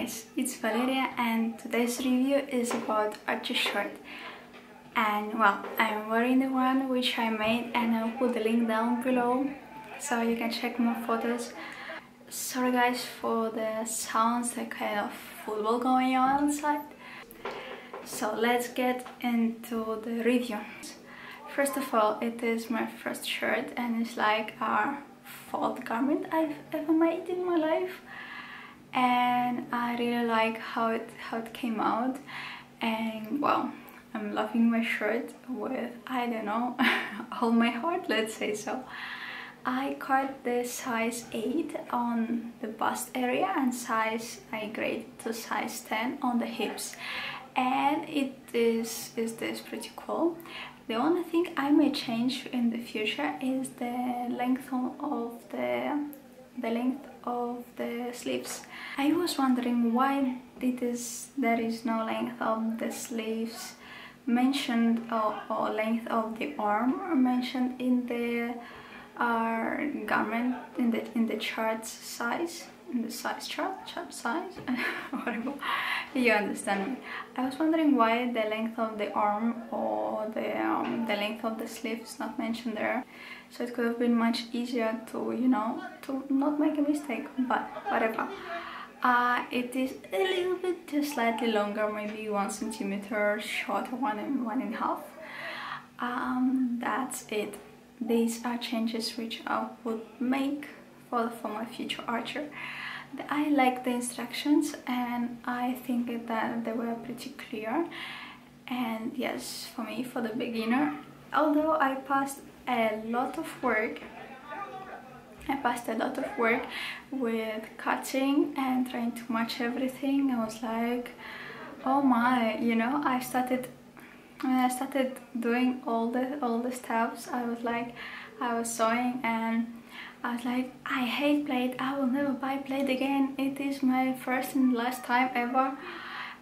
guys, it's Valeria and today's review is about Archer shirt. And well, I'm wearing the one which I made and I'll put the link down below so you can check more photos. Sorry guys for the sounds, the kind of football going on outside. So let's get into the review. First of all, it is my first shirt and it's like a fourth garment I've ever made in my life. And I really like how it came out, and well, I'm loving my shirt with, I don't know, all my heart, let's say so. I cut the size 8 on the bust area and I graded to size 10 on the hips, and it is this pretty cool. The only thing I may change in the future is the length of the sleeves. I was wondering why there is no length of the sleeves mentioned or length of the arm mentioned in the garment in the chart size, in the size chart size whatever, you understand me. I was wondering why the length of the arm or the length of the sleeve is not mentioned there, so it could have been much easier to, you know, to not make a mistake, but whatever. It is a little bit just slightly longer, maybe 1 centimeter shorter, 1.5. That's it. These are changes which I would make for my future Archer. I like the instructions and I think that they were pretty clear, and yes, for me, for the beginner, although I passed a lot of work with cutting and trying to match everything. I was like, oh my, you know, I started doing all the steps. I was sewing and I was like, I hate blade, I will never buy blade again, it is my first and last time ever.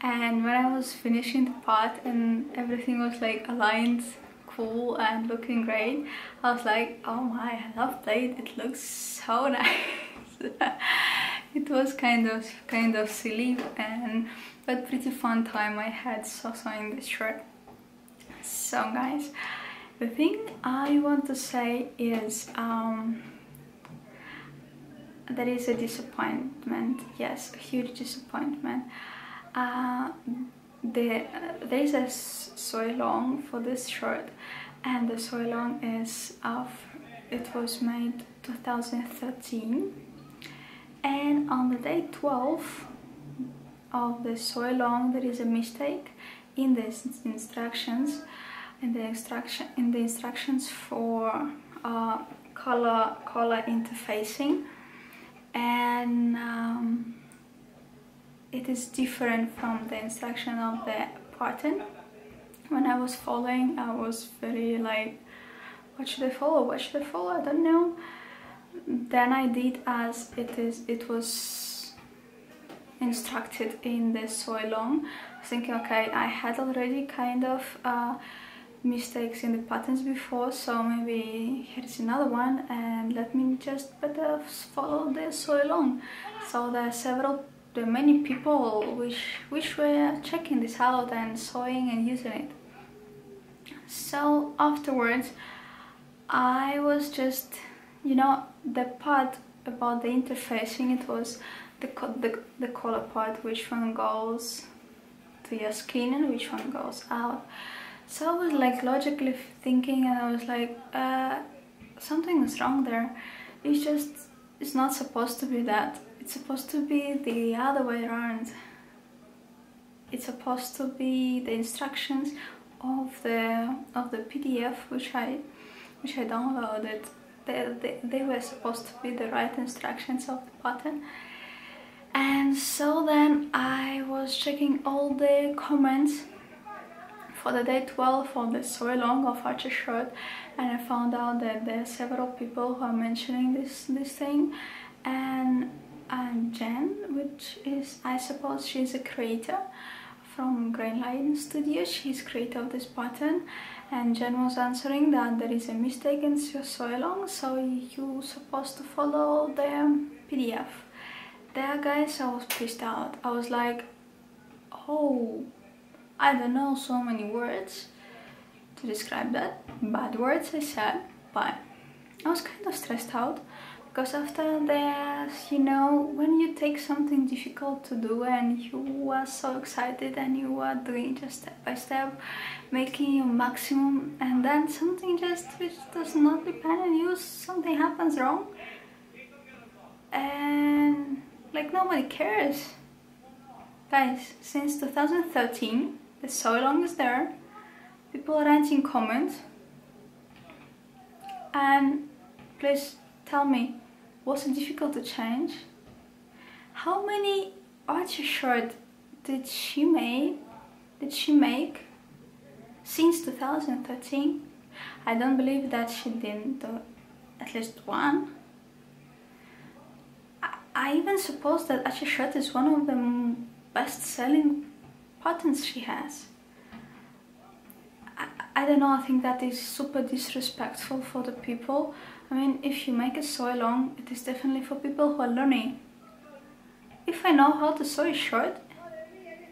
And when I was finishing the part and everything was like aligned, cool and looking great, I was like, oh my, I love blade, it looks so nice. It was kind of silly but pretty fun time I had sewing this shirt. So guys, the thing I want to say is there is a disappointment, yes, a huge disappointment. There is a sew along for this shirt, and the sew along is it was made 2013, and on the day 12 of the sew along there is a mistake in the instructions, in the instructions for collar interfacing, and it is different from the instruction of the pattern. When I was following, I was very like, what should I follow, I don't know. Then I did as it was instructed in the sew along, thinking, okay, I had already kind of mistakes in the patterns before, so maybe here's another one and let me just better follow the sew along. So there are many people which were checking this out and sewing and using it. So afterwards I was just, you know, the part about the interfacing, it was the collar part, which one goes to your skin and which one goes out. So I was like logically thinking, and I was like, something is wrong there. It's not supposed to be that. It's supposed to be the other way around. It's supposed to be the instructions of the PDF which I downloaded. They were supposed to be the right instructions of the pattern. And so then I was checking all the comments for the day 12 of the sew along of Archer shirt, and I found out that there are several people who are mentioning this thing, and Jen, which is, I suppose she's a creator from Green Lion Studio, she's creator of this pattern, and Jen was answering that there is a mistake in your sew along, so you're supposed to follow the PDF. there, guys, I was pissed out. I was like, oh, I don't know so many words to describe that. Bad words I said, but I was kind of stressed out. Because after this, you know, when you take something difficult to do and you are so excited and you are doing just step by step, making your maximum, and then something just which does not depend on you, something happens wrong, and like nobody cares. Guys, since 2013, the so long is there, people are writing comments, and please tell me, was it difficult to change? How many Archie shirts did she make since 2013? I don't believe that she didn't do at least one. I even suppose that Archie shirt is one of the best-selling patterns she has. I don't know, I think that is super disrespectful for the people. I mean, if you make it so long, it is definitely for people who are learning. If I know how to sew a shirt,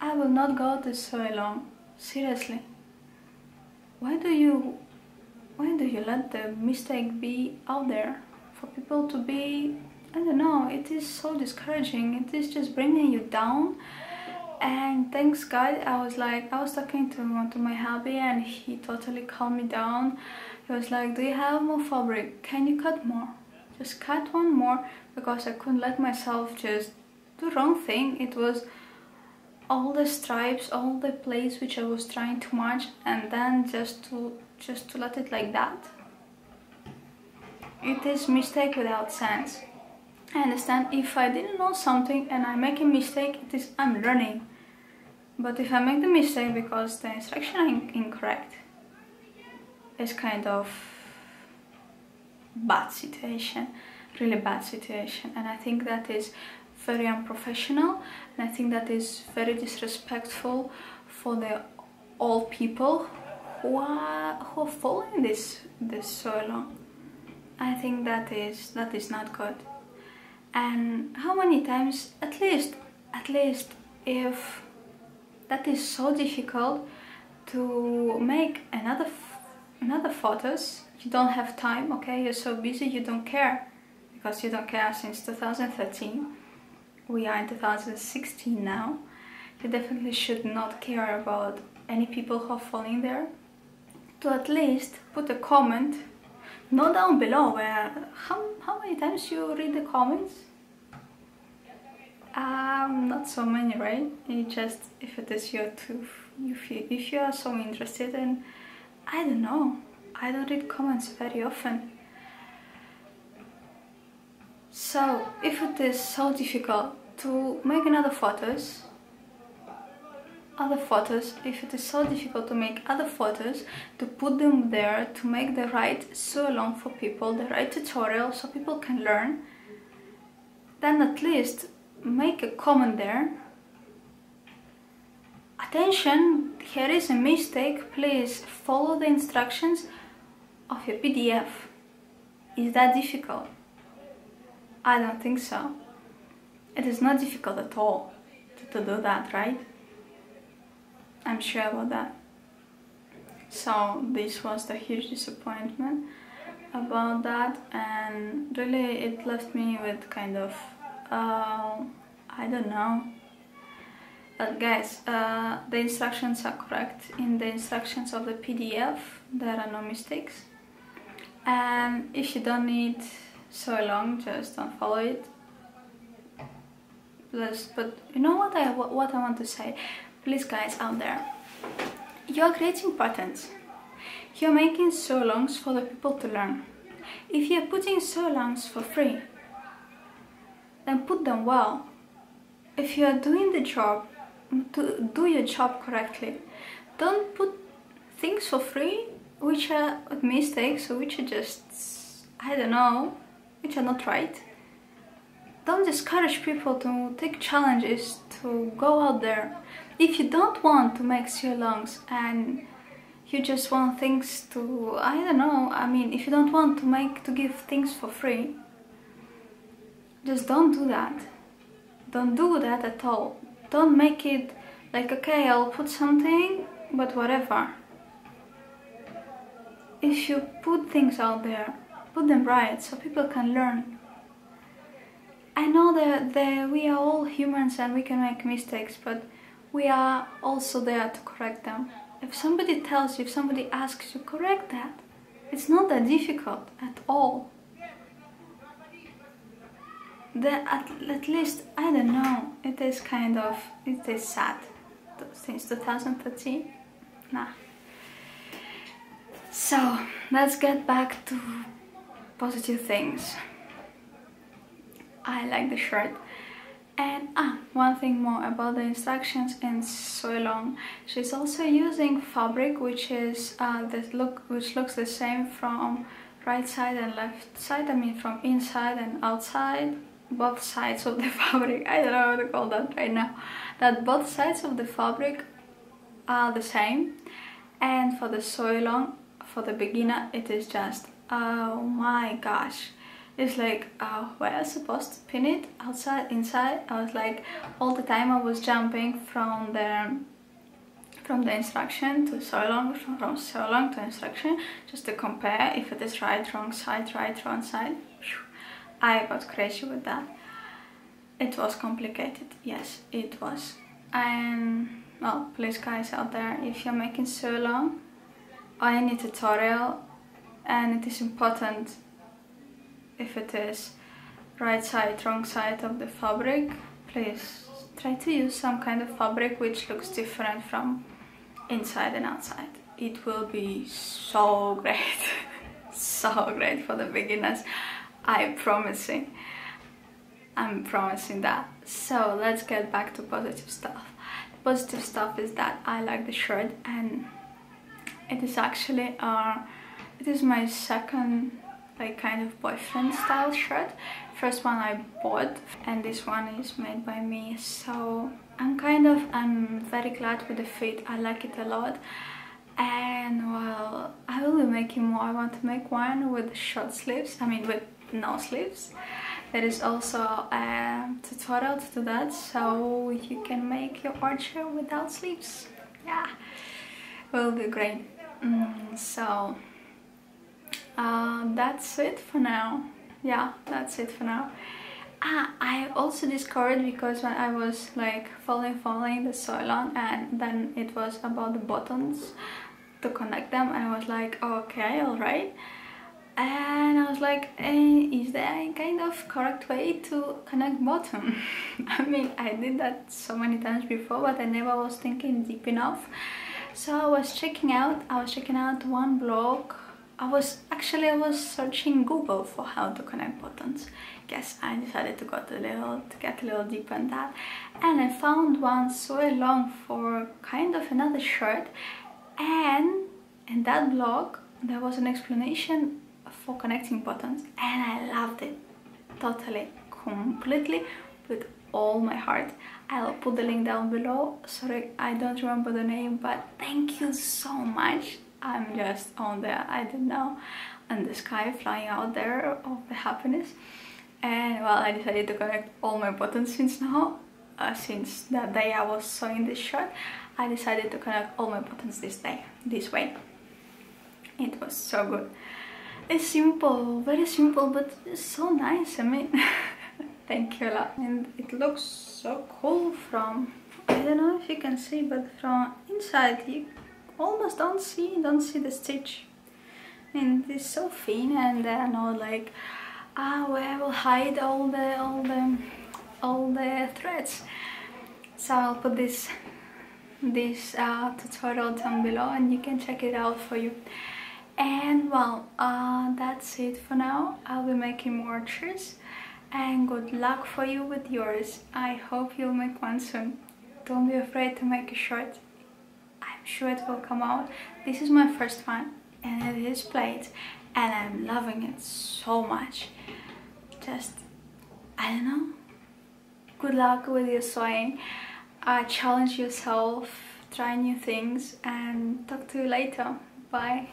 I will not go to sew long. Seriously. Why do you let the mistake be out there? For people to be, I don't know, it is so discouraging. It is just bringing you down. And thanks God, I was talking to my hubby, and he totally calmed me down. He was like, do you have more fabric? Can you cut more? Just cut one more, because I couldn't let myself just do the wrong thing. It was all the stripes, all the place which I was trying to match, and then just to let it like that. It is mistake without sense. I understand if I didn't know something and I make a mistake, it is I'm learning. But if I make the mistake because the instruction are incorrect, it's kind of bad situation, really bad situation. And I think that is very unprofessional, and I think that is very disrespectful for the old people who are following this so long. I think that is not good. And how many times, at least if that is so difficult to make another photos, you don't have time, okay, you're so busy, you don't care, because you don't care since 2013, we are in 2016 now, you definitely should not care about any people who are falling there, to at least put a comment, not down below, where how many times you read the comments? Not so many, right? You just, if it is your tooth, if you are so interested, and I don't know, I don't read comments very often. So if it is so difficult to make other photos, if it is so difficult to make other photos, to put them there, to make the right so long for people, the right tutorial so people can learn, then at least make a comment there. Attention, here is a mistake, please follow the instructions of your PDF. Is that difficult? I don't think so. It is not difficult at all to do that, right? I'm sure about that. So this was the huge disappointment about that, and really it left me with kind of I don't know. But guys, the instructions are correct. In the instructions of the PDF there are no mistakes, and if you don't need so long, just don't follow it. But you know what I want to say, please guys out there, you are creating patterns, you're making so longs for the people to learn. If you're putting so longs for free, then put them well. If you are doing the job, do your job correctly. Don't put things for free which are mistakes, or which are just, I don't know, which are not right. Don't discourage people to take challenges, to go out there. If you don't want to make sew-alongs and you just want things to, I don't know, I mean, if you don't want to give things for free, just don't do that. Don't do that at all. Don't make it like, okay, I'll put something, but whatever. If you put things out there, put them right so people can learn. I know that we are all humans and we can make mistakes, but we are also there to correct them. If somebody tells you, if somebody asks you, correct that. It's not that difficult at all. At least, I don't know, it is sad. Since 2013, nah. So, let's get back to positive things. I like the shirt. And one thing more about the instructions in Soilong. She's also using fabric which is which looks the same from right side and left side. I mean from inside and outside, both sides of the fabric. I don't know how to call that right now. That both sides of the fabric are the same. And for the Soilong, for the beginner, it is just, oh my gosh. It's like, where I was supposed to pin it, outside, inside. I was like, all the time I was jumping from the instruction to Soilong, from Soilong to instruction, just to compare if it is right, wrong side, right, wrong side. I got crazy with that. It was complicated, yes, it was. And well, please guys out there, if you're making Soilong or any tutorial, and it is important if it is right side, wrong side of the fabric, please try to use some kind of fabric which looks different from inside and outside. It will be so great. So great for the beginners. I'm promising that. So let's get back to positive stuff. The positive stuff is that I like the shirt, and it is actually it is my second like kind of boyfriend style shirt. First one I bought, and this one is made by me, so I'm very glad with the fit. I like it a lot. And well, I will be making more. I want to make one with short sleeves, I mean with no sleeves. There is also a tutorial to do that, so you can make your art shirt without sleeves. Yeah, will be great. So that's it for now. Yeah, that's it for now. I also discovered, because when I was like following the Soilong, and then it was about the buttons to connect them, and I was like, oh, okay, alright. And I was like, is there a kind of correct way to connect bottom? I mean, I did that so many times before, but I never was thinking deep enough. So I was checking out one blog. I was searching Google for how to connect buttons. Yes, I decided to get a little deeper in that, and I found one Soilong for kind of another shirt, and in that blog there was an explanation for connecting buttons, and I loved it totally, completely, with all my heart. I'll put the link down below. Sorry, I don't remember the name, but thank you so much. I'm just on there, I don't know, in the sky, flying out there of the happiness. And well, I decided to connect all my buttons since that day I was sewing this shirt. I decided to connect all my buttons this way. It was so good. It's simple, very simple, but it's so nice. I mean, thank you a lot. And it looks so cool from, I don't know if you can see, but from inside you almost don't see the stitch. And it's so thin, and there are no like where I will hide all the threads. So I'll put this tutorial down below, and you can check it out for you. And well, that's it for now. I'll be making more shirts, and good luck for you with yours. I hope you'll make one soon. Don't be afraid to make a shirt. I'm sure it will come out. This is my first one, and it is plaid, and I'm loving it so much. Just, I don't know, good luck with your sewing. Challenge yourself, try new things, and talk to you later. Bye.